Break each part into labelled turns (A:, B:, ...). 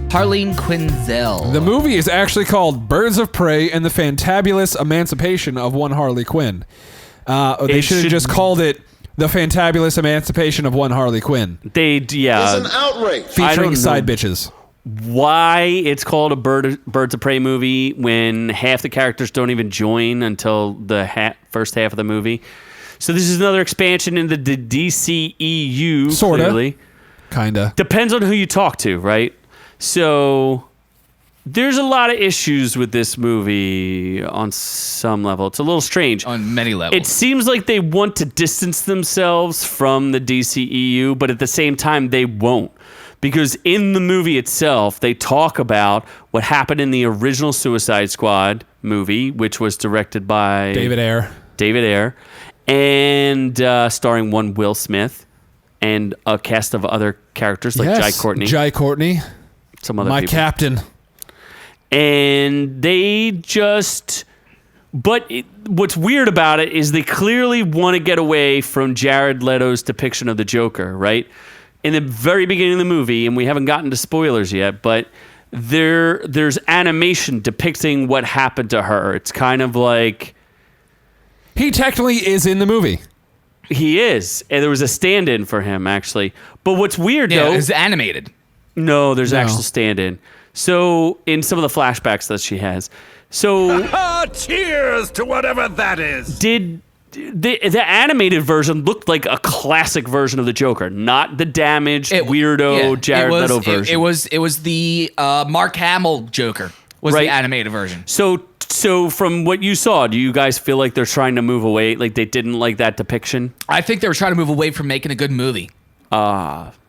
A: Harleen Quinzel.
B: The movie is actually called Birds of Prey and the Fantabulous Emancipation of One Harley Quinn. They should have just called it The Fantabulous Emancipation of One Harley Quinn.
C: It's
D: an outrage.
B: Featuring side bitches.
C: Why it's called a Birds of Prey movie when half the characters don't even join until the first half of the movie. So this is another expansion into the DCEU.
B: Sorta.
C: Clearly.
B: Kinda.
C: Depends on who you talk to, right? So there's a lot of issues with this movie on some level. It's a little strange.
A: On many levels.
C: It seems like they want to distance themselves from the DCEU, but at the same time, they won't. Because in the movie itself, they talk about what happened in the original Suicide Squad movie, which was directed by
B: David Ayer.
C: And starring one Will Smith and a cast of other characters like Jai Courtney. Some other people.
B: Captain.
C: And they just... But what's weird about it is they clearly want to get away from Jared Leto's depiction of the Joker, right? In the very beginning of the movie, and we haven't gotten to spoilers yet, but there's animation depicting what happened to her. It's kind of like...
B: He technically is in the movie.
C: He is. And there was a stand-in for him, actually. But what's weird, though...
A: it's animated.
C: No, there's actual stand-in. So, in some of the flashbacks that she has. So...
D: Cheers to whatever that is!
C: Did... The animated version looked like a classic version of the Joker, not the damaged, weirdo Jared Leto version.
A: It was the Mark Hamill Joker was the animated version.
C: So from what you saw, do you guys feel like they're trying to move away? Like they didn't like that depiction?
A: I think they were trying to move away from making a good movie.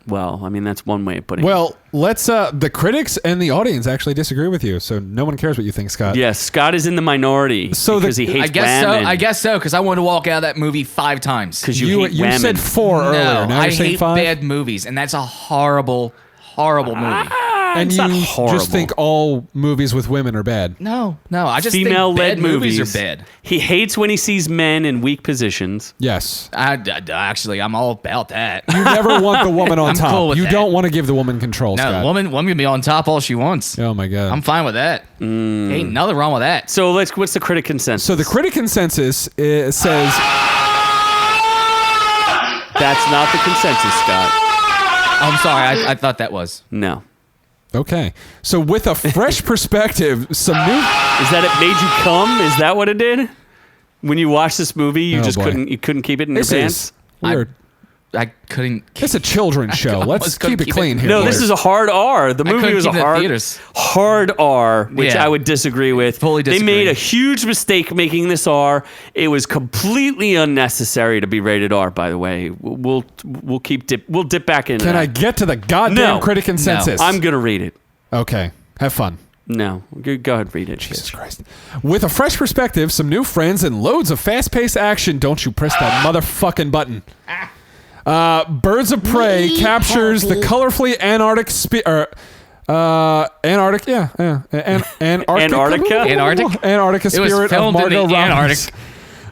C: Well, I mean, that's one way of putting it.
B: Well, let's, the critics and the audience actually disagree with you, so no one cares what you think, Scott.
C: Yes, Scott is in the minority because he hates women.
A: I guess so, because I wanted to walk out of that movie 5 times.
C: Because you hate women.
B: You said 4 earlier, now you're saying 5?
A: I hate bad movies, and that's a horrible, horrible movie.
B: And you just think all movies with women are bad.
A: No, I just think
C: female-led
A: bad movies are bad.
C: He hates when he sees men in weak positions.
B: Yes.
A: Actually, I'm all about that.
B: You never want the woman on top.
A: Cool with
B: you
A: that.
B: don't want to give the woman control,
A: No,
B: Scott.
A: woman can be on top all she wants.
B: Oh, my God.
A: I'm fine with that. Ain't nothing wrong with that.
C: So what's the critic consensus?
B: So the critic consensus says...
C: That's not the consensus, Scott.
A: I'm sorry, I thought that was.
C: No.
B: Okay. So with a fresh perspective, some new...
C: Is that it made you come? Is that what it did? When you watched this movie, you couldn't keep it in your pants?
A: I couldn't.
B: It's a children's show. Let's keep it clean here.
C: No, this is a hard R. The movie was a hard R, which I would disagree with.
A: Fully disagree.
C: They made a huge mistake making this R. It was completely unnecessary to be rated R. By the way, we'll dip back into.
B: Can I get to the goddamn critic consensus?
C: No, I'm gonna read it.
B: Okay, have fun.
C: No, go ahead, read it.
B: Jesus Christ. With a fresh perspective, some new friends, and loads of fast-paced action. Don't you press that motherfucking button. Birds of Prey captures the colorfully Antarctic spirit of Margot Robbie.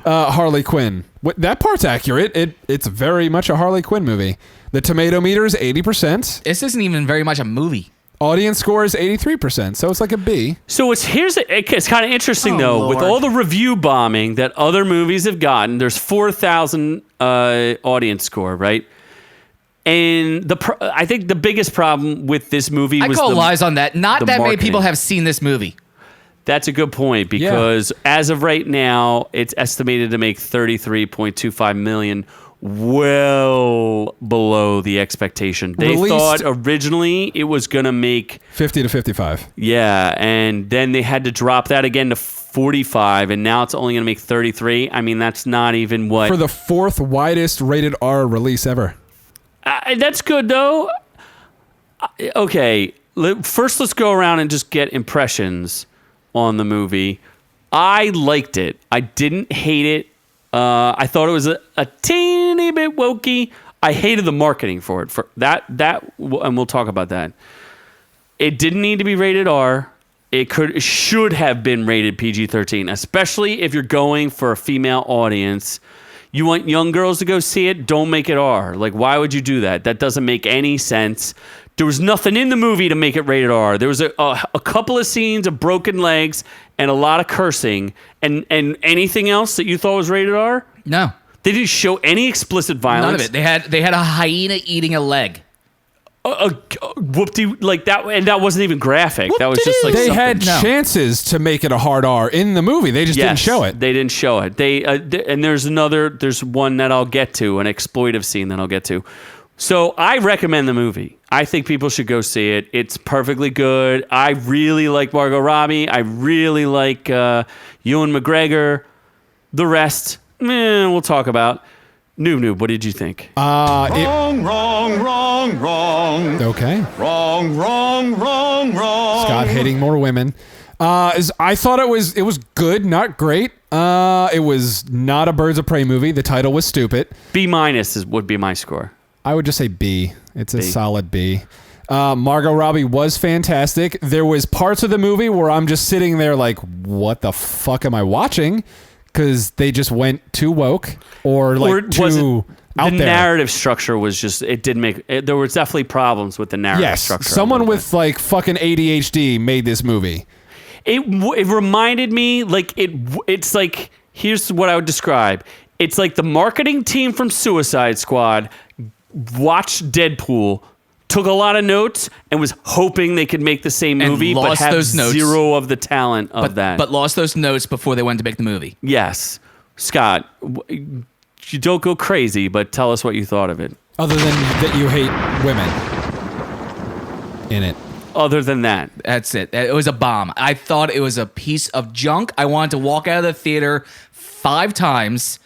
B: Harley Quinn. That part's accurate. It's very much a Harley Quinn movie. The tomato meter is 80%.
A: This isn't even very much a movie.
B: Audience score is 83%, so it's like a B.
C: So it's kind of interesting though, Lord. With all the review bombing that other movies have gotten. There's 4,000 audience score, right? And I think the biggest problem with this movie was
A: I call lies on that. Not that many people have seen this movie.
C: That's a good point because as of right now, it's estimated to make $33.25 million. Well below the expectation. They thought originally it was going to make
B: 50 to 55.
C: Yeah, and then they had to drop that again to 45, and now it's only going to make 33. I mean, that's not even what...
B: For the 4th widest rated R release ever.
C: That's good, though. Okay, first let's go around and just get impressions on the movie. I liked it. I didn't hate it. I thought it was a teeny bit wokey. I hated the marketing for it. For that, and we'll talk about that. It didn't need to be rated R. It should have been rated PG-13, especially if you're going for a female audience. You want young girls to go see it? Don't make it R. Like, why would you do that? That doesn't make any sense. There was nothing in the movie to make it rated R. There was a couple of scenes of broken legs and a lot of cursing. And anything else that you thought was rated R?
A: No.
C: They didn't show any explicit violence.
A: None of it. They had a hyena eating a leg.
C: Whoopty, like that, and that wasn't even graphic. That was just like
B: they
C: something.
B: had chances to make it a hard R in the movie. They just didn't show it.
C: They didn't show it. And there's one that I'll get to, an exploitive scene that I'll get to. So I recommend the movie. I think people should go see it. It's perfectly good. I really like Margot Robbie. I really like Ewan McGregor. The rest, we'll talk about. Noob, what did you think?
D: Wrong.
B: Okay.
D: Wrong.
B: Scott hating more women. I thought it was good, not great. It was not a Birds of Prey movie. The title was stupid.
C: B- would be my score.
B: I would just say B. It's a solid B. Margot Robbie was fantastic. There was parts of the movie where I'm just sitting there like, what the fuck am I watching? Because they just went too woke or too out there.
C: The narrative structure was just, it didn't make, there was definitely problems with the narrative structure.
B: Someone with like fucking ADHD made this movie.
C: It reminded me, like, it's like, here's what I would describe. It's like the marketing team from Suicide Squad watched Deadpool, took a lot of notes, and was hoping they could make the same movie, but had zero of the talent of that.
A: But lost those notes before they went to make the movie.
C: Yes. Scott, you don't go crazy, but tell us what you thought of it.
B: Other than that you hate women in it.
C: Other than that.
A: That's it. It was a bomb. I thought it was a piece of junk. I wanted to walk out of the theater 5 times.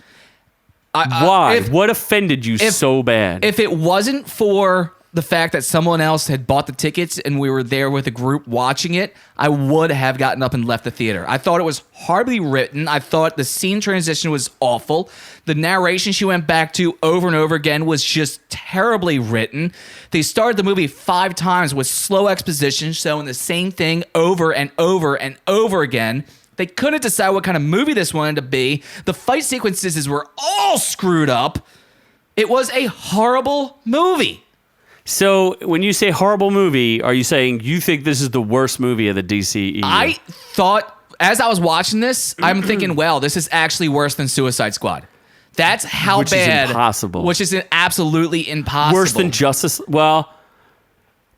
C: Why? What offended you so bad?
A: If it wasn't for the fact that someone else had bought the tickets and we were there with a group watching it, I would have gotten up and left the theater. I thought it was horribly written. I thought the scene transition was awful. The narration she went back to over and over again was just terribly written. They started the movie 5 times with slow exposition, showing the same thing over and over and over again. They couldn't decide what kind of movie this wanted to be. The fight sequences were all screwed up. It was a horrible movie.
C: So when you say horrible movie, are you saying you think this is the worst movie of the DCEU?
A: I thought, as I was watching this, I'm thinking, well, this is actually worse than Suicide Squad. That's how
C: Which
A: bad.
C: Is impossible.
A: Which is absolutely impossible.
C: Worse than Justice... Well,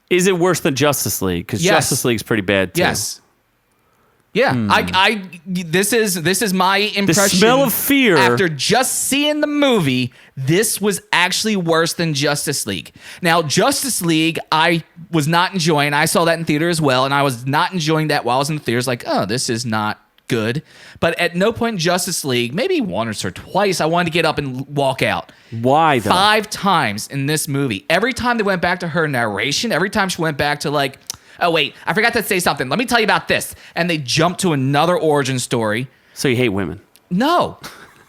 C: is it worse than Justice League? Because Justice League's pretty bad, too.
A: Yes. Yeah, this is my impression.
C: The smell of fear.
A: After just seeing the movie, this was actually worse than Justice League. Now, Justice League, I was not enjoying. I saw that in theater as well, and I was not enjoying that while I was in the theaters. Like, oh, this is not good. But at no point in Justice League, maybe once or twice, I wanted to get up and walk out.
C: Why, though?
A: 5 times in this movie. Every time they went back to her narration, every time she went back to like, oh, wait, I forgot to say something. Let me tell you about this. And they jumped to another origin story.
C: So you hate women?
A: No,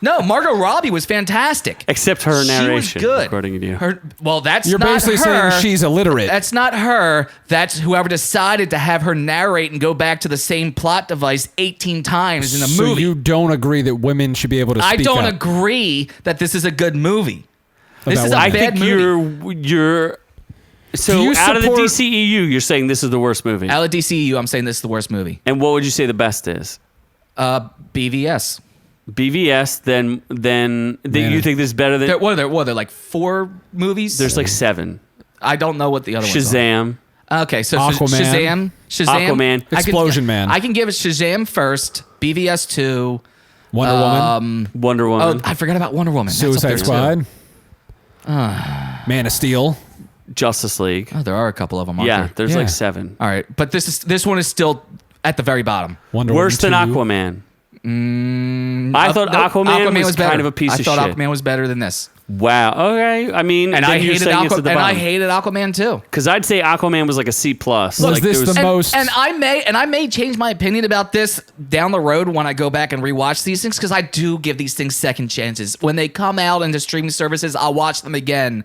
A: Margot Robbie was fantastic.
C: Except her narration,
A: she was good.
C: according to you.
A: You're
B: not basically
A: her.
B: saying she's illiterate.
A: That's not her. That's whoever decided to have her narrate and go back to the same plot device 18 times in a movie.
B: So you don't agree that women should be able to speak
A: I don't
B: up
A: agree that this is a good movie. This is a
B: women.
A: bad movie.
C: you're... So out of the DCEU, you're saying this is the worst movie?
A: Out of the DCEU, I'm saying this is the worst movie.
C: And what would you say the best is?
A: BVS.
C: BVS, then you think this is better than...
A: What are there, like 4 movies?
C: There's like 7.
A: I don't know what the other ones are.
C: Shazam.
A: Okay, so
B: Aquaman.
A: Shazam.
C: Aquaman.
B: Explosion Man.
A: I can give it Shazam first, BVS 2.
B: Wonder Woman.
C: Wonder Woman.
A: Oh, I forgot about Wonder Woman.
B: Suicide Squad. Man of Steel.
C: Justice League.
A: Oh, there are a couple of them. Aren't there?
C: There's like 7.
A: All right, but this one is still at the very bottom.
C: Worse than Aquaman. I thought Aquaman was kind of a piece of shit.
A: I thought Aquaman was better than this.
C: Wow. Okay. I mean,
A: and I hated Aquaman too.
C: Because I'd say Aquaman was like a C+.
B: Was
C: like
B: this the most?
A: And I may change my opinion about this down the road when I go back and rewatch these things, because I do give these things second chances. When they come out into streaming services, I'll watch them again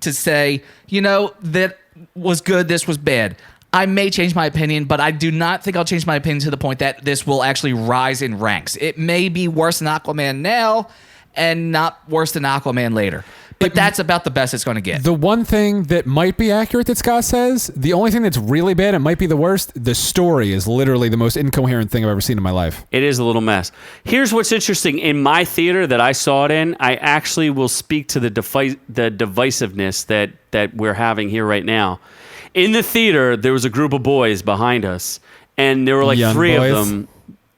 A: to say, that was good, this was bad. I may change my opinion, but I do not think I'll change my opinion to the point that this will actually rise in ranks. It may be worse than Aquaman now, and not worse than Aquaman later. But that's about the best it's going to get.
B: The one thing that might be accurate that Scott says, the only thing that's really bad, it might be the worst, the story is literally the most incoherent thing I've ever seen in my life.
C: It is a little mess. Here's what's interesting. In my theater that I saw it in, I actually will speak to the divisiveness that we're having here right now. In the theater, there was a group of boys behind us, and there were like
B: Young
C: three
B: boys.
C: of them.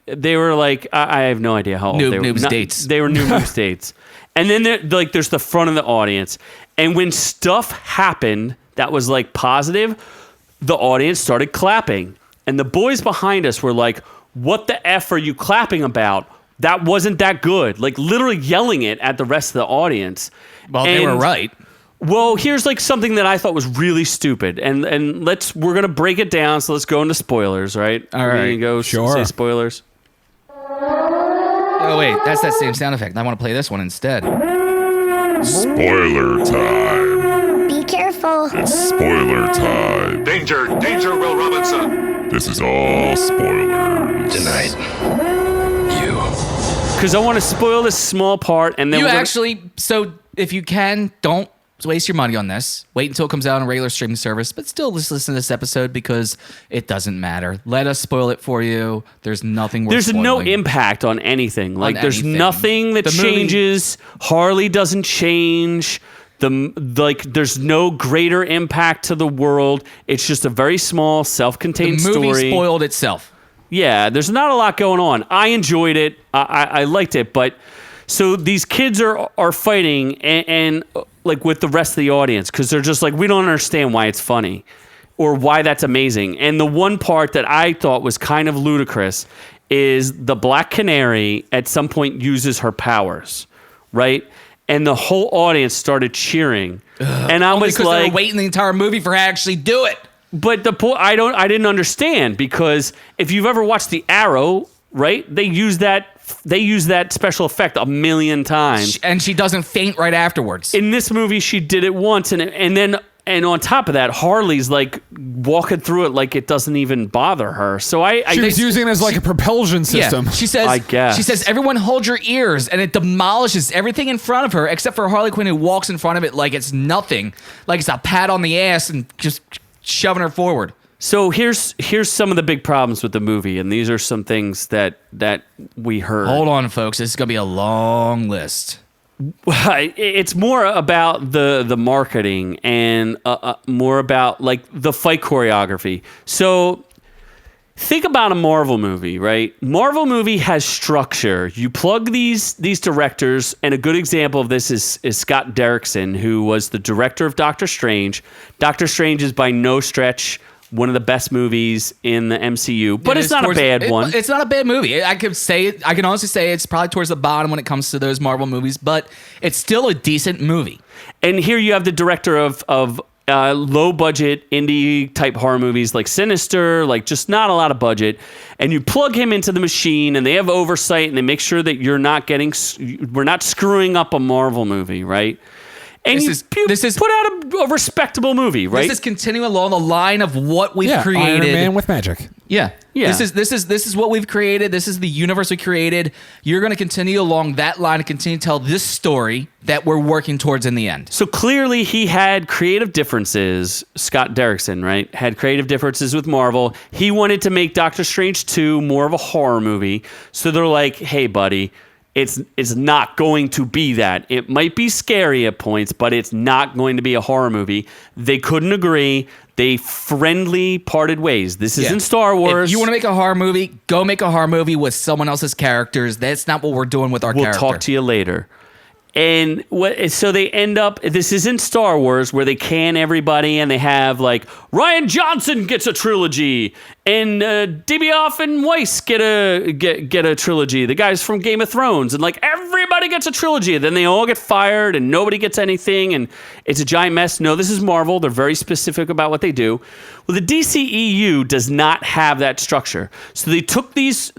C: They were like, I have no idea how old they were.
A: Noobs dates.
C: They were noobs dates. And then there's the front of the audience. And when stuff happened that was like positive, the audience started clapping. And the boys behind us were like, what the F are you clapping about? That wasn't that good. Like literally yelling it at the rest of the audience.
A: Well, they were right.
C: Well, here's like something that I thought was really stupid. And we're going to break it down. So let's go into spoilers, right?
A: All right.
C: You go
B: Sure.
C: say spoilers.
A: Oh, wait, that's that same sound effect. I want to play this one instead.
E: Spoiler time.
F: Be careful.
E: Spoiler time.
D: Danger, danger, Will Robinson.
E: This is all spoilers.
D: Tonight, you.
C: Because I want to spoil this small part. And then
A: You
C: we're gonna-
A: actually, so if you can, don't waste your money on this. Wait until it comes out on a regular streaming service, but still just listen to this episode because it doesn't matter. Let us spoil it for you. There's nothing worth
C: There's no
A: spoiling.
C: impact on anything. Like there's
A: anything.
C: nothing that
A: The movie-
C: changes. Harley doesn't change. There's no greater impact to the world. It's just a very small,
A: The
C: self-contained
A: movie
C: story.
A: spoiled itself.
C: Yeah, there's not a lot going on. I enjoyed it. I liked it, but so these kids are fighting and like with the rest of the audience because they're just like, we don't understand why it's funny or why that's amazing. And the one part that I thought was kind of ludicrous is the Black Canary at some point uses her powers, right? And the whole audience started cheering, and I was
A: Because they
C: like,
A: were waiting the entire movie for her to actually do it.
C: but the point I didn't understand because if you've ever watched The Arrow, right? They use that special effect a million times.
A: And she doesn't faint right afterwards.
C: In this movie, she did it once, and on top of that, Harley's like walking through it like it doesn't even bother her. So
B: She was using it as like a propulsion system.
A: Yeah, she says.
C: I guess.
A: She says, "Everyone, hold your ears," and it demolishes everything in front of her, except for Harley Quinn, who walks in front of it like it's nothing, like it's a pat on the ass and just shoving her forward.
C: So here's some of the big problems with the movie, and these are some things that we heard.
A: Hold on, folks. This is gonna be a long list.
C: It's more about the marketing and more about like the fight choreography. So think about a Marvel movie, right? Marvel movie has structure. You plug these directors, and a good example of this is Scott Derrickson, who was the director of Doctor Strange. Doctor Strange is by no stretch one of the best movies in the MCU, but it's not a bad one.
A: It's not a bad movie. I can honestly say it's probably towards the bottom when it comes to those Marvel movies, but it's still a decent movie.
C: And here you have the director of low budget indie type horror movies like Sinister, like just not a lot of budget. And you plug him into the machine, and they have oversight, and they make sure that we're not screwing up a Marvel movie, right? And
A: This is
C: put out a respectable movie, right?
A: This is continuing along the line of what we've
B: yeah,
A: created.
B: Iron Man with magic.
A: Yeah.
C: Yeah.
A: This is what we've created. This is the universe we created. You're going to continue along that line and continue to tell this story that we're working towards in the end.
C: So clearly he had creative differences, Scott Derrickson, right? Had creative differences with Marvel. He wanted to make Doctor Strange 2 more of a horror movie. So they're like, hey, buddy, it's not going to be that. It might be scary at points, but it's not going to be a horror movie. They couldn't agree. They friendly parted ways. This isn't Star Wars.
A: If you want to make a horror movie, go make a horror movie with someone else's characters. That's not what we're doing with our
C: We'll
A: character.
C: talk to you later. And so they end up, this isn't Star Wars where they can everybody and they have like Ryan Johnson gets a trilogy and Dibioff and Weiss get a trilogy. The guys from Game of Thrones, and like everybody gets a trilogy. Then they all get fired and nobody gets anything and it's a giant mess. No, this is Marvel. They're very specific about what they do. Well, the DCEU does not have that structure. So they took this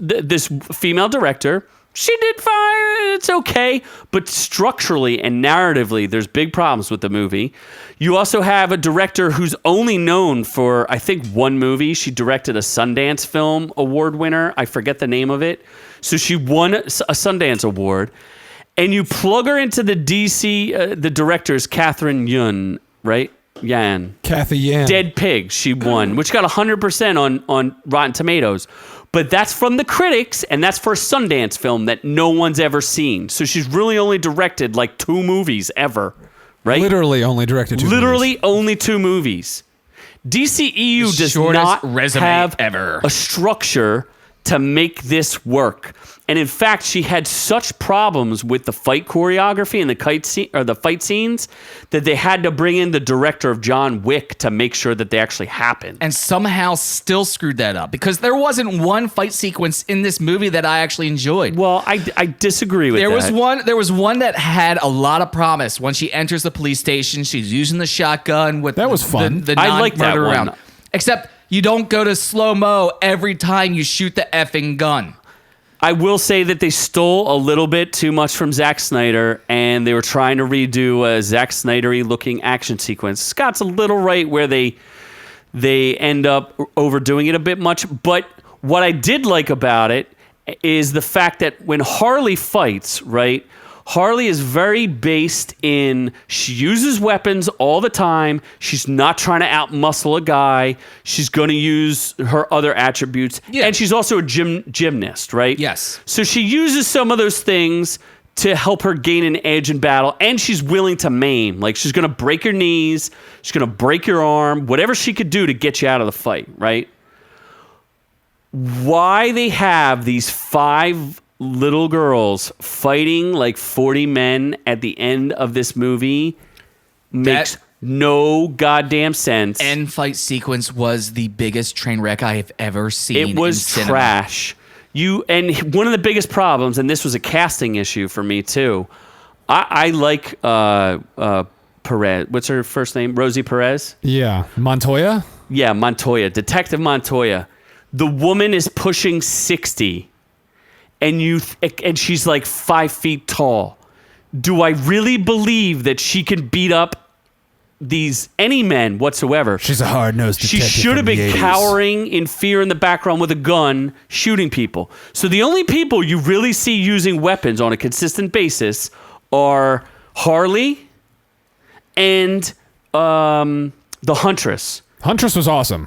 C: female director. She did fine. It's okay. But structurally and narratively, there's big problems with the movie. You also have a director who's only known for, I think, one movie. She directed a Sundance Film Award winner. I forget the name of it. So she won a Sundance Award. and you plug her into the DC, the director's Catherine Yun, right? Yan.
B: Kathy Yan.
C: Dead Pig, she won, which got 100% on Rotten Tomatoes. But that's from the critics, and that's for a Sundance film that no one's ever seen. So she's really only directed like 2 movies ever, right?
B: Literally only directed 2
C: Literally only 2 movies. DCEU does
A: shortest
C: not
A: resume
C: have
A: ever.
C: a structure to make this work. And in fact, she had such problems with the fight choreography and the fight scenes that they had to bring in the director of John Wick to make sure that they actually happened.
A: And somehow still screwed that up because there wasn't one fight sequence in this movie that I actually enjoyed.
C: Well, I disagree with that.
A: There was one that had a lot of promise. When she enters the police station, she's using the shotgun with
B: That was fun.
A: The
C: I like that
A: non-murder
C: one.
A: round. Except you don't go to slow-mo every time you shoot the effing gun.
C: I will say that they stole a little bit too much from Zack Snyder, and they were trying to redo a Zack Snyder-y looking action sequence. Scott's a little right where they end up overdoing it a bit much. But what I did like about it is the fact that when Harley fights, right, Harley is very based in, she uses weapons all the time. She's not trying to outmuscle a guy. She's going to use her other attributes.
A: Yeah.
C: And she's also a gymnast, right?
A: Yes.
C: So she uses some of those things to help her gain an edge in battle, and she's willing to maim. Like, she's going to break your knees, she's going to break your arm, whatever she could do to get you out of the fight, right? Why they have these 5 little girls fighting like 40 men at the end of this movie makes no goddamn sense.
A: End fight sequence was the biggest train wreck I have ever seen.
C: It was
A: in cinema.
C: trash. And one of the biggest problems, and this was a casting issue for me too. I like Perez. What's her first name? Rosie Perez.
B: Yeah. Montoya?
C: Yeah, Montoya. Detective Montoya. The woman is pushing 60. And she's like 5 feet tall. Do I really believe that she can beat up any men whatsoever?
B: She's a hard-nosed detective.
C: She should have been cowering in fear in the background with a gun, shooting people. So the only people you really see using weapons on a consistent basis are Harley and the Huntress.
B: Huntress was awesome.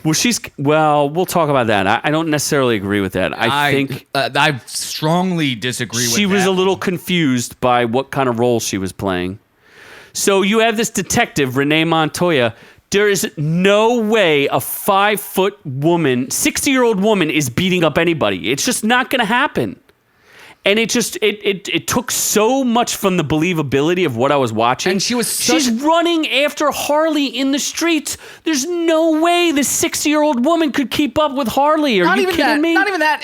C: Well, we'll talk about that. I don't necessarily agree with that. I think
A: I strongly disagree with that.
C: she was a little confused by what kind of role she was playing. So you have this detective, Renee Montoya. There is no way a 5-foot woman, 60-year-old woman is beating up anybody. It's just not going to happen. And it took so much from the believability of what I was watching.
A: And
C: she's running after Harley in the streets. There's no way this 60-year-old woman could keep up with Harley. Are you kidding me?
A: Not even that.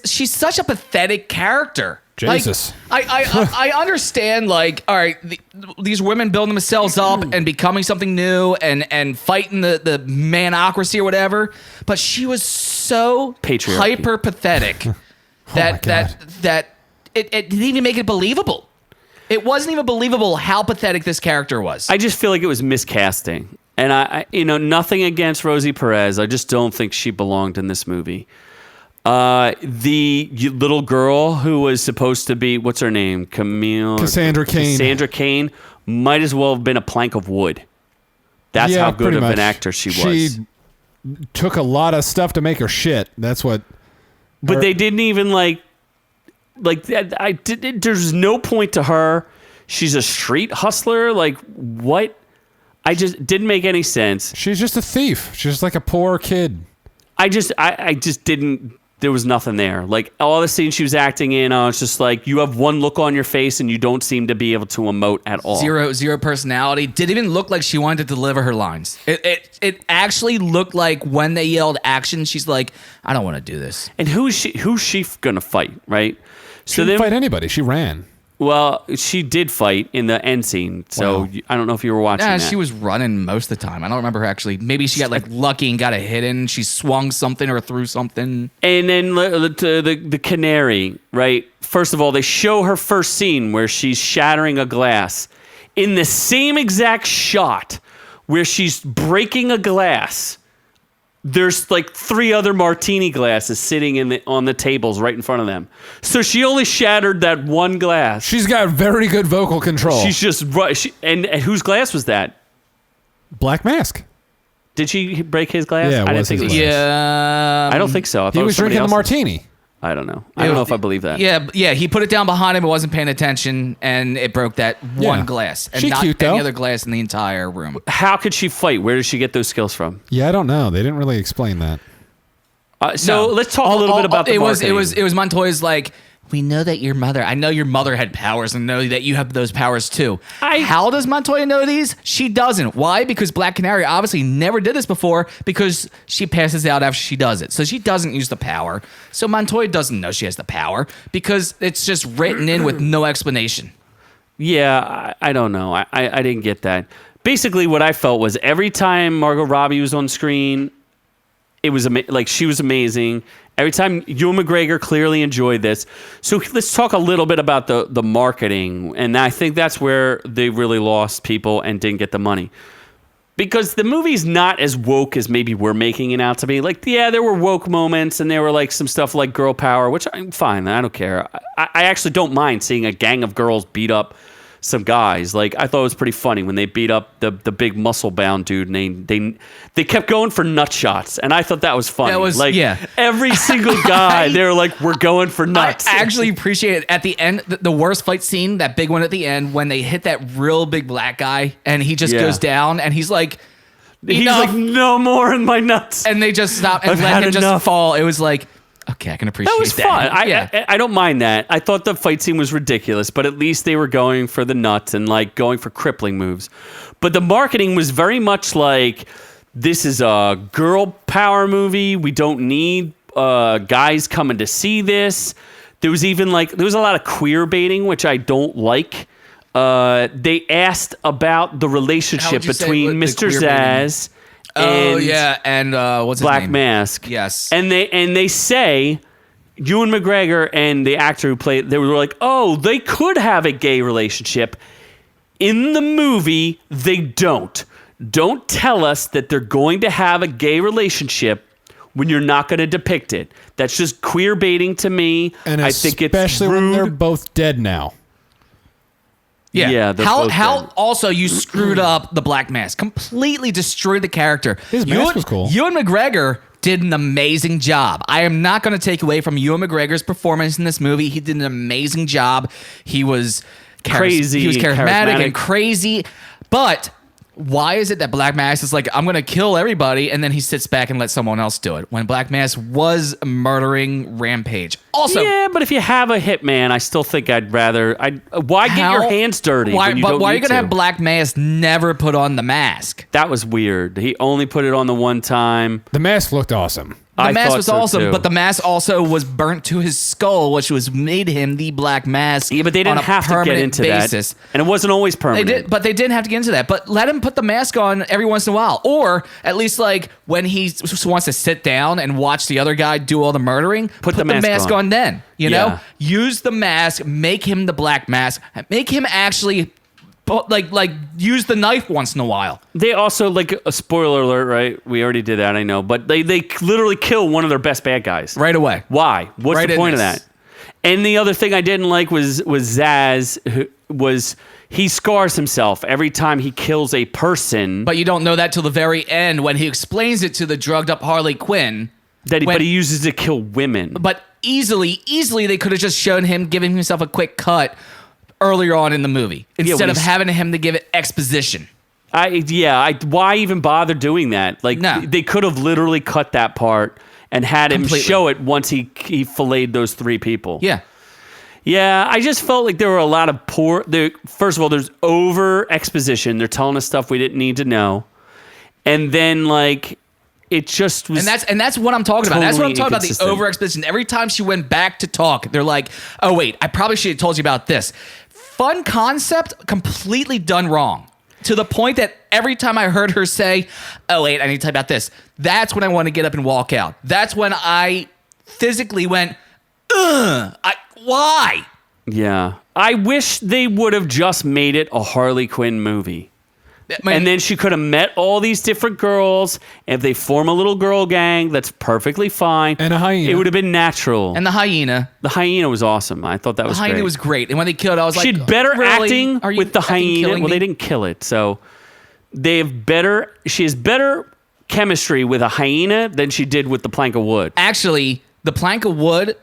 A: She's such a pathetic character.
B: Jesus.
A: Like, I understand, like, all right, these women building themselves up and becoming something new and fighting the manocracy or whatever, but she was so
C: Patriarchy.
A: hyper pathetic that it didn't even make it believable. It wasn't even believable how pathetic this character was.
C: I just feel like it was miscasting. And I nothing against Rosie Perez. I just don't think she belonged in this movie. The little girl who was supposed to be, what's her name?
B: Cassandra Cain.
C: Cassandra Cain might as well have been a plank of wood. That's how good of an actor she was.
B: She took a lot of stuff to make her shit. That's what.
C: But they didn't even there's no point to her. She's a street hustler. Like, what? I just didn't make any sense.
B: She's just a thief. She's just like a poor kid.
C: I just didn't. There was nothing there. Like, all the scenes she was acting in, it's just like, you have one look on your face and you don't seem to be able to emote at all.
A: Zero personality. Didn't even look like she wanted to deliver her lines. It actually looked like when they yelled action, she's like, I don't want to do this.
C: And who's she gonna fight, right?
B: She didn't fight anybody. She ran.
C: Well, she did fight in the end scene, so
B: Wow.
C: I don't know if you were watching that.
A: She was running most of the time. I don't remember her actually. Maybe she got lucky and got a hit in. She swung something or threw something.
C: And then the Canary, right? First of all, they show her first scene where she's shattering a glass. In the same exact shot where she's breaking a glass, there's like 3 other martini glasses sitting on the tables right in front of them. So she only shattered that one glass.
B: She's got very good vocal control.
C: She's just and whose glass was that?
B: Black Mask.
C: Did she break his glass?
B: Yeah, it
C: I didn't
B: was
C: think
B: his
C: it was.
B: glass.
A: Yeah.
C: I don't think so. I thought
B: He
C: it
B: was
C: somebody
B: drinking the
C: else's.
B: martini.
C: I don't know. I don't know if I believe that.
A: Yeah, he put it down behind him, wasn't paying attention, and it broke that one
B: Yeah.
A: glass. And
B: She
A: not
B: cute,
A: any
B: though.
A: other glass in the entire room.
C: How could she fight? Where did she get those skills from?
B: Yeah, I don't know. They didn't really explain that.
C: So
A: No.
C: let's talk a little bit about the
A: it was
C: marketing.
A: Montoya's like, we know that your mother, I know your mother had powers and know that you have those powers too. How does Montoya know these? She doesn't. Why? Because Black Canary obviously never did this before because she passes out after she does it. So she doesn't use the power. So Montoya doesn't know she has the power because it's just written in with no explanation.
C: Yeah, I don't know. I didn't get that. Basically, what I felt was every time Margot Robbie was on screen, it was like she was amazing. Every time Ewan McGregor clearly enjoyed this. So let's talk a little bit about the marketing. And I think that's where they really lost people and didn't get the money. Because the movie's not as woke as maybe we're making it out to be. Like, yeah, there were woke moments and there were like some stuff like girl power, which I'm fine. I don't care. I actually don't mind seeing a gang of girls beat up some guys. Like, I thought it was pretty funny when they beat up the big muscle bound dude and they kept going for nut shots, and I thought that was funny.
A: That was,
C: like,
A: yeah.
C: every single guy they were like, we're going for nuts.
A: I actually appreciate it. At the end, the worst fight scene, that big one at the end, when they hit that real big black guy and he just
C: Yeah.
A: goes down and he's like,
C: He's
A: enough.
C: like, no more in my nuts.
A: And they just stop and
C: I've
A: let
C: had
A: him just
C: enough.
A: fall. It was like, okay, I can appreciate
C: That was fun.
A: Yeah.
C: I don't mind that. I thought the fight scene was ridiculous, but at least they were going for the nuts and like going for crippling moves. But the marketing was very much like, this is a girl power movie. We don't need guys coming to see this. There was even there was a lot of queer baiting, which I don't like. They asked about the relationship
A: would you say
C: between
A: the
C: Mr.
A: queer baiting?
C: Zaz
A: Oh,
C: and
A: yeah. And what's his
C: Black
A: name?
C: Mask.
A: Yes.
C: And they say, Ewan McGregor and the actor who played, they were like, oh, they could have a gay relationship. In the movie, they don't. Don't tell us that they're going to have a gay relationship when you're not going to depict it. That's just queer baiting to me.
B: And
C: I think it's
B: especially
C: rude.
B: when they're both dead now.
A: Yeah.
C: they're
A: How
C: both dead.
A: also you screwed up the Black Mask, completely destroyed the character.
B: His mask was cool.
A: Ewan McGregor did an amazing job. I am not going to take away from Ewan McGregor's performance in this movie. He did an amazing job. He was
C: Crazy
A: He was
C: and
A: charismatic and
C: charismatic.
A: crazy. But why is it that Black Mask is like, I'm going to kill everybody, and then he sits back and lets someone else do it, when Black Mask was murdering Rampage? Also,
C: Yeah, but if you have a hitman, I still think why get your hands dirty when you don't
A: why are you
C: need
A: going to
C: to?
A: have Black Mask never put on the mask?
C: That was weird. He only put it on the one time.
B: The mask looked awesome.
A: The
C: I
A: mask
C: thought
A: was
C: so,
A: awesome,
C: too.
A: but the mask also was burnt to his skull, which was made him the Black Mask.
C: Yeah, but they
A: on
C: didn't
A: a
C: have to get
A: permanent
C: into
A: basis.
C: that. And it wasn't always
A: They
C: permanent.
A: did, but they didn't have to get into that. But let him put the mask on every once in a while, or at least like when he wants to sit down and watch the other guy do all the murdering. Put the mask on then. You know,
C: Yeah.
A: use the mask, make him the Black Mask, make him actually. Like use the knife once in a while.
C: They also, like, a spoiler alert, right? We already did that, I know. But they literally kill one of their best bad guys.
A: Right away.
C: Why? What's
A: Right
C: the
A: in
C: point of
A: this.
C: that? And the other thing I didn't like was Zaz, he scars himself every time he kills a person.
A: But you don't know that till the very end when he explains it to the drugged up Harley Quinn.
C: But he uses to kill women.
A: But easily they could have just shown him giving himself a quick cut earlier on in the movie instead
C: when
A: of
C: he's-
A: having him to give it exposition.
C: Why even bother doing that? Like,
A: No.
C: they could have literally cut that part and had him
A: Completely.
C: show it once he filleted those 3 people.
A: Yeah.
C: Yeah, I just felt like there were a lot of first of all, there's over exposition. They're telling us stuff we didn't need to know. And then, like, it just was.
A: And that's what I'm talking about. That's what I'm
C: totally
A: talking about, the
C: inconsistent.
A: over exposition. Every time she went back to talk, they're like, oh wait, I probably should have told you about this. Fun concept, completely done wrong. To the point that every time I heard her say, oh wait, I need to tell you about this, that's when I want to get up and walk out. That's when I physically went, ugh, why?
C: Yeah. I wish they would have just made it a Harley Quinn movie. And then she could have met all these different girls. And if they form a little girl gang, that's perfectly fine.
B: And a hyena.
C: It would have been natural.
A: and the hyena.
C: The hyena was awesome. I thought that was
A: The hyena
C: great.
A: was great. And when they killed it, I was
C: She
A: like,
C: had better
A: really?
C: acting
A: Are you
C: with the
A: effing
C: hyena.
A: killing
C: Well,
A: me?
C: they didn't kill it. So she has better chemistry with a hyena than she did with the plank of wood.
A: Actually, the plank of wood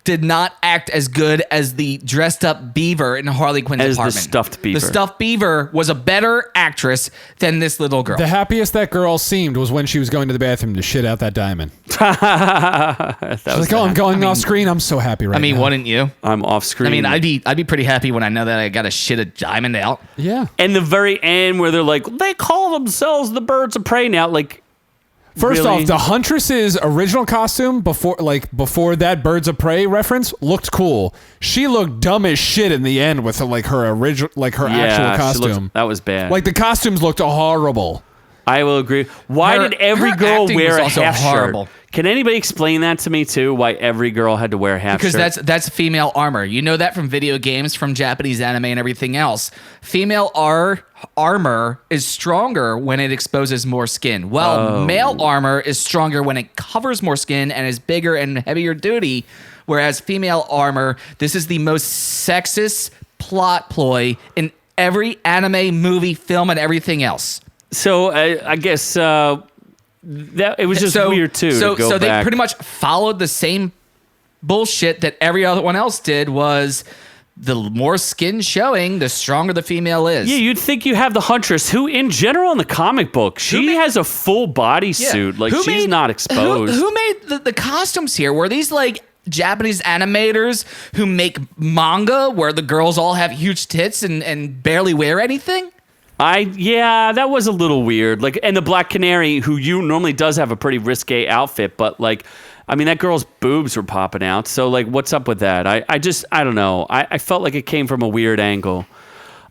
A: did not act as good as the dressed up beaver in Harley Quinn's
C: As the
A: apartment.
C: stuffed beaver.
A: The stuffed beaver was a better actress than this little girl.
B: The happiest that girl seemed was when she was going to the bathroom to shit out that diamond. She's like, I'm going off screen. I'm so happy right now.
A: Wouldn't you?
C: I'm off screen.
A: I'd be pretty happy when I know that I got to shit a diamond out.
B: Yeah.
C: And the very end where they're like, they call themselves the Birds of Prey now. Like,
B: First
C: really?
B: off, the Huntress's original costume before that Birds of Prey reference looked cool. She looked dumb as shit in the end with her original, actual costume.
C: That was bad.
B: Like the costumes looked horrible.
C: I will agree. Why
A: Her-
C: did every
A: her
C: girl
A: acting
C: wear
A: was
C: a
A: also
C: half
A: horrible.
C: shirt? Can anybody explain that to me too? Why every girl had to wear a half
A: Because
C: shirt?
A: that's female armor. You know that from video games, from Japanese anime and everything else. Female armor is stronger when it exposes more skin. Well, male armor is stronger when it covers more skin and is bigger and heavier duty. Whereas female armor, this is the most sexist plot ploy in every anime, movie, film, and everything else.
C: So I guess that it was just weird too.
A: So
C: to go
A: they
C: back.
A: pretty much followed the same bullshit that every other one else did. Was the more skin showing, the stronger the female is.
C: Yeah, you'd think you have the Huntress, who in general in the comic book, she has a full body suit. Like she's not exposed.
A: Who made the costumes here? Were these like Japanese animators who make manga where the girls all have huge tits and barely wear anything?
C: That was a little weird. Like, and the Black Canary, who normally does have a pretty risque outfit, but like, I mean, that girl's boobs were popping out. So like, what's up with that? I don't know. I felt like it came from a weird angle.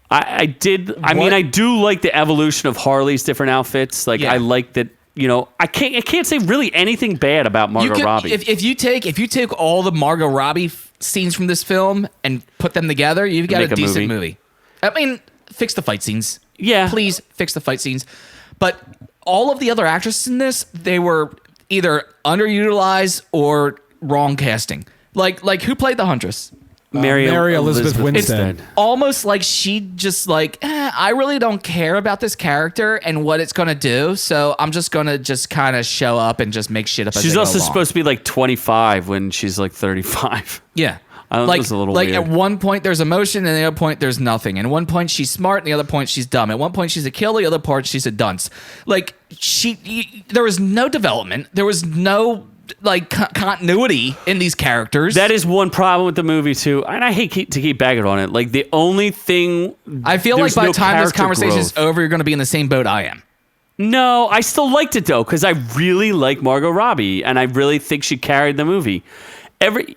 C: I do like the evolution of Harley's different outfits. Like, I like that. You know, I can't say really anything bad about Margot Robbie.
A: If you take all the Margot Robbie scenes from this film and put them together, you've got
C: Make
A: a
C: a
A: decent
C: movie.
A: movie. I mean, fix the fight scenes.
C: Yeah.
A: Please fix the fight scenes. But all of the other actresses in this, they were either underutilized or wrong casting. Like who played the Huntress?
B: Mary Elizabeth Winstead.
A: Almost like she just I really don't care about this character and what it's going to do, so I'm just going to just kind of show up and just make shit up as
C: She's
A: I go
C: also
A: along.
C: supposed to be like 25 when she's like 35.
A: Yeah.
C: That was a little
A: like
C: weird.
A: at one point there's emotion and the other point there's nothing. And at one point she's smart and the other point she's dumb. At one point she's a killer, the other part she's a dunce. Like there was no development. There was no continuity in these characters.
C: That is one problem with the movie too, and I hate to keep bagging on it. Like the only thing
A: I feel like
C: there's
A: by
C: no
A: the time this
C: character
A: conversation is
C: growth.
A: over, you're going to be in the same boat I am.
C: No, I still liked it though because I really like Margot Robbie, and I really think she carried the movie.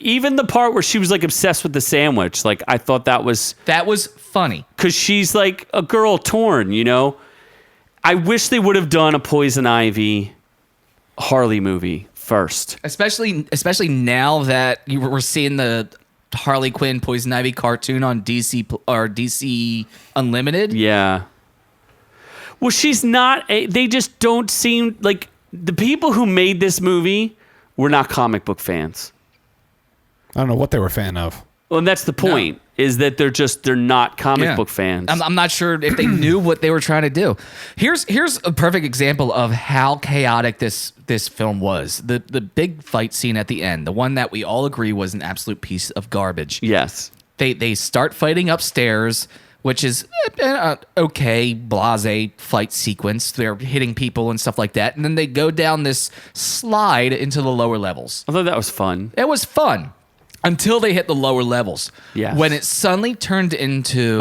C: Even the part where she was like obsessed with the sandwich, like I thought that was
A: funny
C: because she's like a girl torn, you know. I wish they would have done a Poison Ivy Harley movie first.
A: Especially now that we're seeing the Harley Quinn Poison Ivy cartoon on DC Unlimited.
C: Yeah. Well, she's not. They just don't seem like the people who made this movie were not comic book fans.
B: I don't know what they were a fan of.
C: Well, and that's the point. Is that they're not comic book fans.
A: I'm not sure if they knew what they were trying to do. Here's a perfect example of how chaotic this film was. The big fight scene at the end, the one that we all agree was an absolute piece of garbage.
C: Yes.
A: They start fighting upstairs, which is okay, blase fight sequence. They're hitting people and stuff like that, and then they go down this slide into the lower levels.
C: I thought that was fun.
A: It was fun. Until they hit the lower levels.
C: Yes.
A: When it suddenly turned into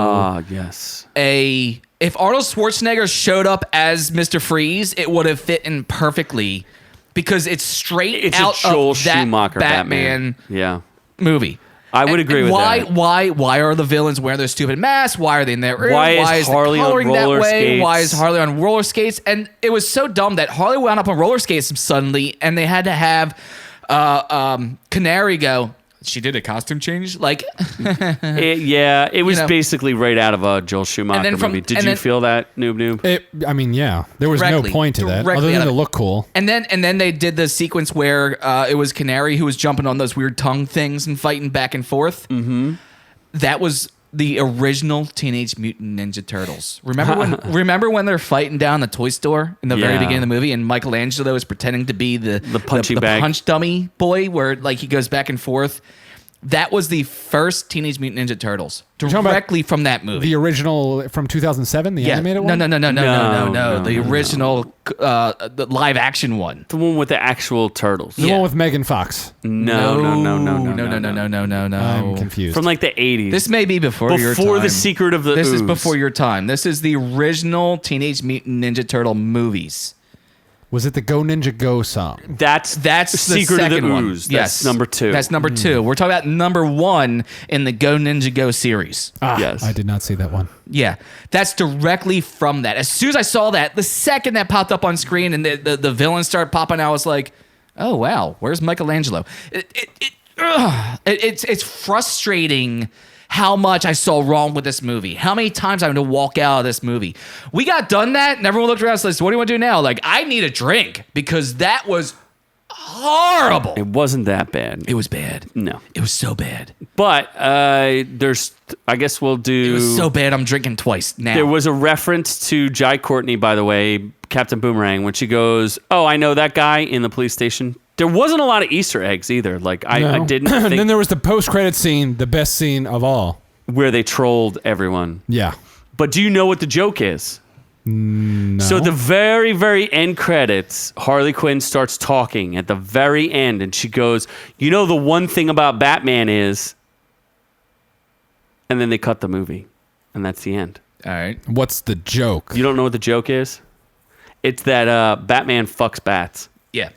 C: yes.
A: If Arnold Schwarzenegger showed up as Mr. Freeze, it would have fit in perfectly because it's straight
C: It's
A: out
C: a Joel
A: of that
C: Schumacher
A: Batman
C: Yeah.
A: movie.
C: I would agree with that.
A: Why are the villains wearing their stupid masks? Why are they in their room?
C: Why is Harley
A: the
C: on
A: coloring
C: roller
A: that way?
C: skates?
A: Why is Harley on roller skates? And it was so dumb that Harley wound up on roller skates suddenly, and they had to have Canary go, she did a costume change. Like,
C: It was basically right out of a Joel Schumacher movie. Did you feel that, Noob?
B: There was no
A: Directly-
B: point to that
A: directly
B: other than
A: out
B: to
A: of-
B: look cool.
A: and then they did the sequence where it was Canary who was jumping on those weird tongue things and fighting back and forth. Mm-hmm. That was the original Teenage Mutant Ninja Turtles. Remember when they're fighting down the toy store in the very beginning of the movie, and Michelangelo is pretending to be the
C: punching bag.
A: punch dummy boy, where like he goes back and forth. That was the first Teenage Mutant Ninja Turtles, directly from that movie.
B: The original from 2007, the animated one?
A: No.
C: No.
A: The original the live action one.
C: The one with the actual turtles.
B: The one with Megan Fox.
C: No.
B: I'm confused.
C: From like the 80s.
A: This may be before your time.
C: Before The Secret of the
A: This is
C: Ooze.
A: before your time. This is the original Teenage Mutant Ninja Turtle movies.
B: Was it the Go Ninja Go song?
C: That's
A: That's the
C: Secret of
A: second
C: the
A: one.
C: Ooze.
A: Yes,
C: That's number 2.
A: That's number 2. We're talking about number 1 in the Go Ninja Go series.
C: Yes.
B: I did not see that one.
A: Yeah, that's directly from that. As soon as I saw that, the second that popped up on screen and the villains started popping, I was like, "Oh wow, where's Michelangelo?" It's frustrating how much I saw wrong with this movie. How many times I had to walk out of this movie. We got done that, and everyone looked around and said, "So what do you want to do now?" Like, I need a drink because that was horrible.
C: It wasn't that bad.
A: It was bad.
C: No.
A: It was so bad.
C: But I guess we'll do...
A: It was so bad I'm drinking twice now.
C: There was a reference to Jai Courtney, by the way, Captain Boomerang, when she goes, "Oh, I know that guy," in the police station. There wasn't a lot of Easter eggs either. Like, I didn't think...
B: And then there was the post-credit scene, the best scene of all.
C: where they trolled everyone.
B: Yeah.
C: But do you know what the joke is?
B: No.
C: So the very, very end credits, Harley Quinn starts talking at the very end, and she goes, "You know, the one thing about Batman is," and then they cut the movie, and that's the end.
A: All right.
B: What's the joke?
C: You don't know what the joke is? It's that Batman fucks bats.
A: Yeah.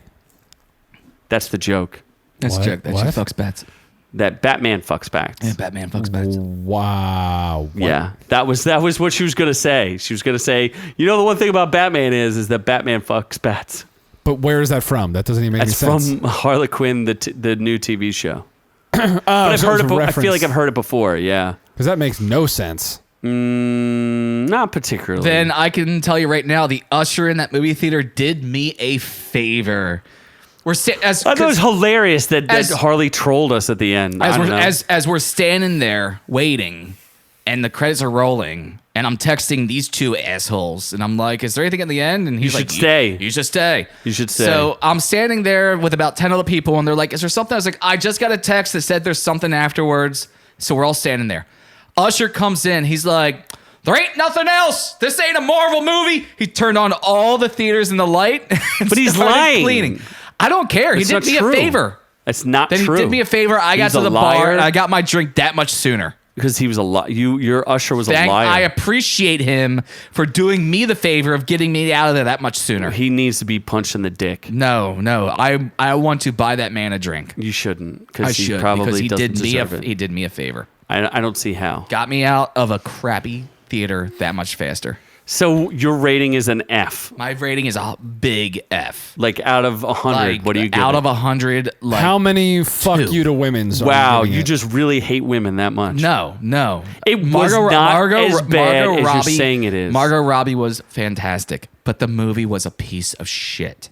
C: That's the joke.
A: That's
B: What?
A: a joke. That
B: What?
A: shit fucks bats.
C: That Batman fucks bats.
A: Yeah, Batman fucks bats.
B: Wow. What?
C: Yeah, that was what she was gonna say. She was gonna say, "You know, the one thing about Batman is that Batman fucks bats."
B: But where is that from? That doesn't even make
C: That's
B: any sense.
C: from Harley Quinn, the new TV show.
B: But
C: I've heard it. I feel like I've heard it before. Yeah,
B: Because that makes no sense.
C: not particularly.
A: Then I can tell you right now, the usher in that movie theater did me a favor. We're
C: I thought it was hilarious that Harley trolled us at the end.
A: as we're standing there waiting, and the credits are rolling, and I'm texting these two assholes, and I'm like, "Is there anything at the end?" And he's
C: You
A: like,
C: should stay.
A: You should stay.
C: You should stay."
A: So I'm standing there with about 10 other people, and they're like, "Is there something?" I was like, "I just got a text that said there's something afterwards." So we're all standing there. Usher comes in. He's like, "There ain't nothing else. This ain't a Marvel movie." He turned on all the theaters in the light.
C: But he's lying.
A: Cleaning. I don't care.
C: That's
A: he
C: not
A: did me
C: true.
A: a favor.
C: That's not
A: Then
C: true.
A: he did me a favor. I got
C: He's
A: to
C: a
A: the bar
C: liar.
A: and I got my drink that much sooner.
C: because he was a liar. Your usher was a liar.
A: I appreciate him for doing me the favor of getting me out of there that much sooner.
C: He needs to be punched in the dick.
A: No. I want to buy that man a drink.
C: You shouldn't,
A: I
C: because he
A: should
C: probably
A: because he
C: doesn't
A: did me
C: deserve it.
A: he did me a favor.
C: I don't see how.
A: Got me out of a crappy theater that much faster.
C: So your rating is an F.
A: My rating is a big F.
C: Like out of 100,
A: Like,
C: what do you give
A: out
C: it?
A: of 100? Like,
B: How many fuck
A: 2.
B: you to women's?
C: Wow,
B: are you
C: you
B: giving it?
C: just really hate women that much.
A: No.
C: It was not as bad as you're saying it is.
A: Margot Robbie was fantastic, but the movie was a piece of shit.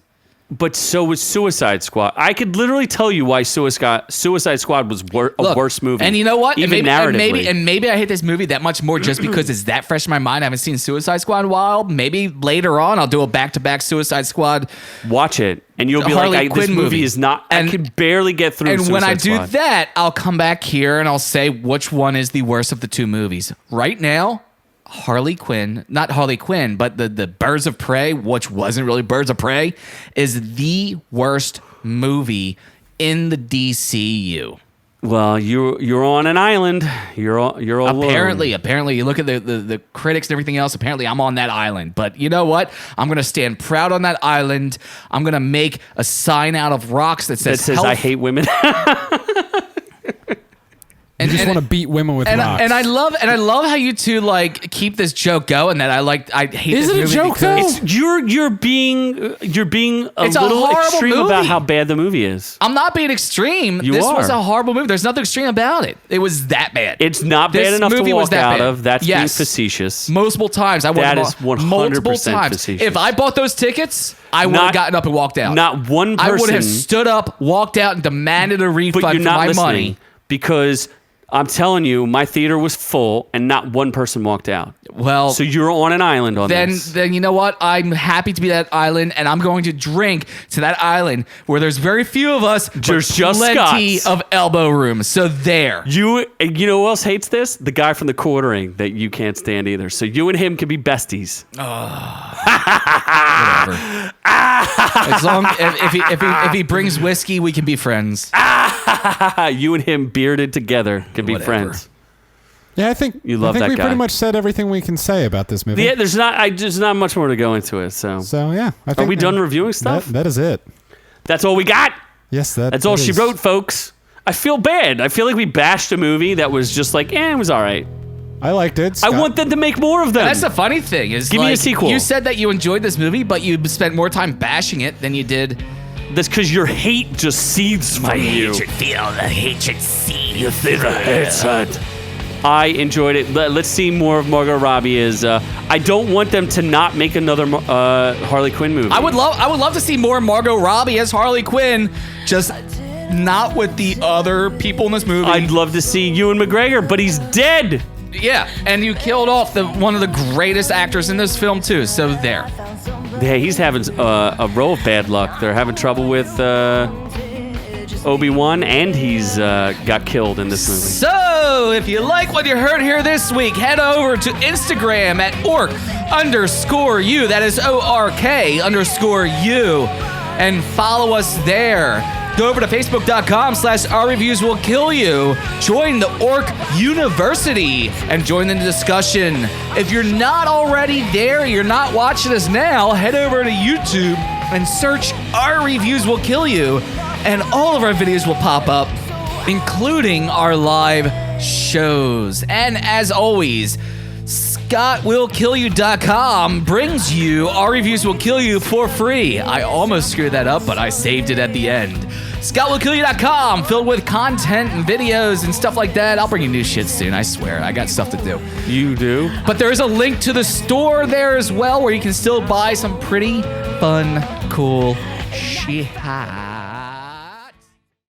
C: But so was Suicide Squad. I could literally tell you why Suicide Squad was a worse movie.
A: And you know what?
C: Even narratively.
A: Maybe I hate this movie that much more just because it's that fresh in my mind. I haven't seen Suicide Squad in a while. Maybe later on I'll do a back-to-back Suicide Squad.
C: Watch it, and you'll be
A: Harley
C: like, this
A: Quinn
C: movie
A: movie.
C: is not...
A: And-
C: I can barely get through
A: And
C: Suicide
A: when I do
C: Squad.
A: that, I'll come back here and I'll say which one is the worst of the two movies. Right now, Harley Quinn, not Harley Quinn, but the Birds of Prey, which wasn't really Birds of Prey, is the worst movie in the DCU.
C: Well, you're on an island. You're all alone.
A: Apparently, you look at the critics and everything else. Apparently, I'm on that island. But you know what? I'm gonna stand proud on that island. I'm gonna make a sign out of rocks that says
C: I hate women.
A: And And
B: You just want to beat women with rocks.
A: And I love how you two like keep this joke going. That I hate.
B: Is
A: this
B: it a
A: movie
B: joke,
A: because-
B: though?
C: You're being a
A: It's a
C: little
A: horrible
C: extreme
A: movie.
C: about how bad the movie is.
A: I'm not being extreme.
C: You
A: This was
C: are.
A: a horrible movie. There's nothing extreme about it. It was that bad.
C: It's not bad
A: This
C: enough to
A: movie was
C: walk
A: that
C: out
A: bad.
C: of. That's
A: Yes.
C: being facetious.
A: Multiple times. I would
C: That
A: have
C: is 100%
A: multiple times.
C: facetious.
A: If I bought those tickets, I would have
C: Not-
A: gotten up and walked out.
C: Not one
A: I would have
C: person-
A: stood up, walked out, and demanded a
C: But
A: refund
C: you're
A: for
C: not
A: my
C: listening
A: money.
C: because I'm telling you, my theater was full and not one person walked out.
A: Well,
C: So you're on an island on
A: then
C: this.
A: you know what? I'm happy to be that island, and I'm going to drink to that island where there's very few of us, but
C: There's just
A: plenty
C: Scots.
A: of elbow room. So there.
C: You know who else hates this? The guy from the quartering that you can't stand either. So you and him can be besties.
A: Whatever. As long if he brings whiskey, we can be friends.
C: You and him bearded together can be
A: Whatever.
C: friends.
B: Yeah, I think
C: You love
B: I think
C: that
B: we
C: guy.
B: pretty much said everything we can say about this movie.
C: Yeah, there's not much more to go into it. So
B: So I think
C: we done reviewing stuff?
B: That is it.
C: that's all we got.
B: Yes,
C: That's all
B: that
C: she
B: is.
C: wrote, folks. I feel bad. I feel like we bashed a movie that was just like, it was all right.
B: I liked it.
C: I
B: Scott-
C: want them to make more of them.
A: That's the funny thing is,
C: Give me a
A: like,
C: sequel.
A: You said that you enjoyed this movie, but you spent more time bashing it than you did.
C: That's because your hate just seethes from you.
A: feel the hatred seed.
C: You think I hate it. I enjoyed it. Let's see more of Margot Robbie. I don't want them to not make another Harley Quinn movie.
A: I would love to see more Margot Robbie as Harley Quinn, just not with the other people in this movie.
C: I'd love to see Ewan McGregor, but he's dead.
A: Yeah, and you killed off one of the greatest actors in this film too. So there.
C: Yeah, he's having a row of bad luck. They're having trouble with Obi-Wan, and he's got killed in this movie.
A: So, if you like what you heard here this week, head over to Instagram at OrkU. That is ORK_U. And follow us there. Go over to Facebook.com/OurReviewsWillKillYou. Join the Ork University and join in the discussion. If you're not already there, you're not watching us now, head over to YouTube and search Our Reviews Will Kill You. And all of our videos will pop up, including our live shows. And as always, ScottWillKillYou.com brings you Our Reviews Will Kill You for free. I almost screwed that up, but I saved it at the end. ScottWillKillYou.com, filled with content and videos and stuff like that. I'll bring you new shit soon, I swear. I got stuff to do.
C: You do?
A: But there is a link to the store there as well, where you can still buy some pretty fun, cool shit.